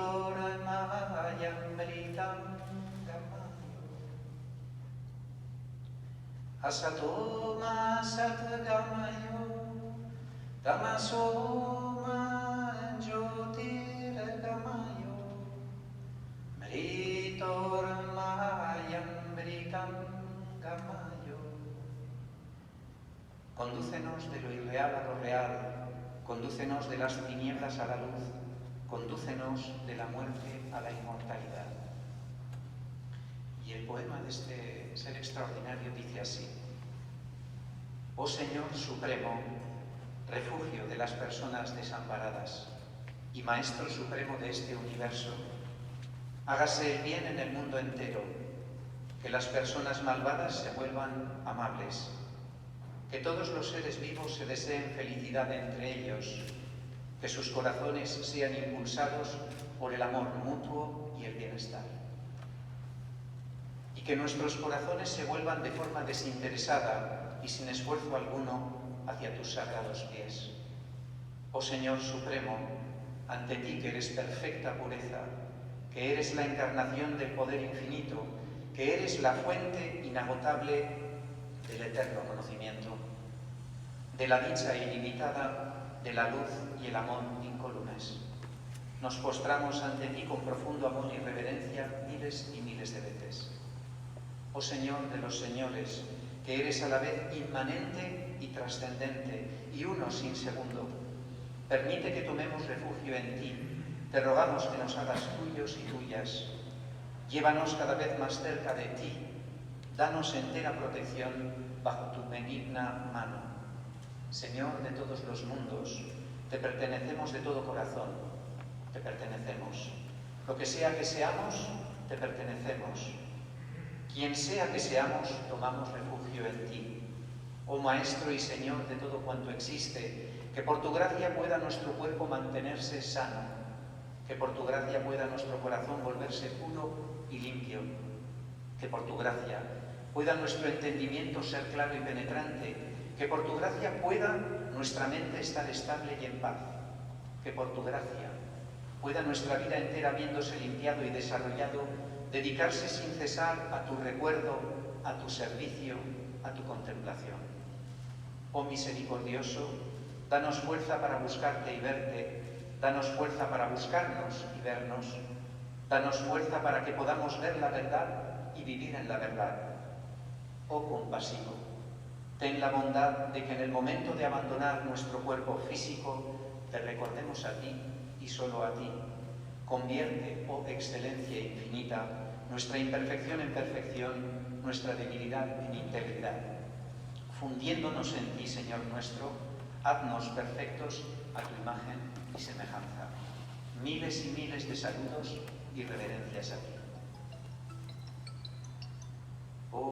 Mritormayam Mritam Gamayo Asatoma Satgamayo Tamasoma Jyotirgamayo Mritormayam Mritam Gamayo. Condúcenos de lo irreal a lo real, condúcenos de las tinieblas a la luz, condúcenos de la muerte a la inmortalidad. Y el poema de este ser extraordinario dice así: Oh Señor Supremo, refugio de las personas desamparadas y Maestro Supremo de este universo, hágase el bien en el mundo entero, que las personas malvadas se vuelvan amables, que todos los seres vivos se deseen felicidad entre ellos, que sus corazones sean impulsados por el amor mutuo y el bienestar. Y que nuestros corazones se vuelvan de forma desinteresada y sin esfuerzo alguno hacia tus sagrados pies. Oh Señor Supremo, ante ti que eres perfecta pureza, que eres la encarnación del poder infinito, que eres la fuente inagotable del eterno conocimiento, de la dicha ilimitada, de la luz y el amor incólumes. Nos postramos ante ti con profundo amor y reverencia miles y miles de veces. Oh Señor de los señores, que eres a la vez inmanente y trascendente, y uno sin segundo, permite que tomemos refugio en ti. Te rogamos que nos hagas tuyos y tuyas. Llévanos cada vez más cerca de ti. Danos entera protección bajo tu benigna mano. Señor de todos los mundos, te pertenecemos de todo corazón, te pertenecemos. Lo que sea que seamos, te pertenecemos. Quien sea que seamos, tomamos refugio en ti. Oh Maestro y Señor de todo cuanto existe, que por tu gracia pueda nuestro cuerpo mantenerse sano, que por tu gracia pueda nuestro corazón volverse puro y limpio, que por tu gracia pueda nuestro entendimiento ser claro y penetrante, que por tu gracia pueda nuestra mente estar estable y en paz, que por tu gracia pueda nuestra vida entera, habiéndose limpiado y desarrollado, dedicarse sin cesar a tu recuerdo, a tu servicio, a tu contemplación. Oh misericordioso, danos fuerza para buscarte y verte, danos fuerza para buscarnos y vernos, danos fuerza para que podamos ver la verdad y vivir en la verdad. Oh compasivo, ten la bondad de que en el momento de abandonar nuestro cuerpo físico te recordemos a ti y solo a ti. Convierte, oh excelencia infinita, nuestra imperfección en perfección, nuestra debilidad en integridad. Fundiéndonos en ti, Señor nuestro, haznos perfectos a tu imagen y semejanza. Miles y miles de saludos y reverencias a ti.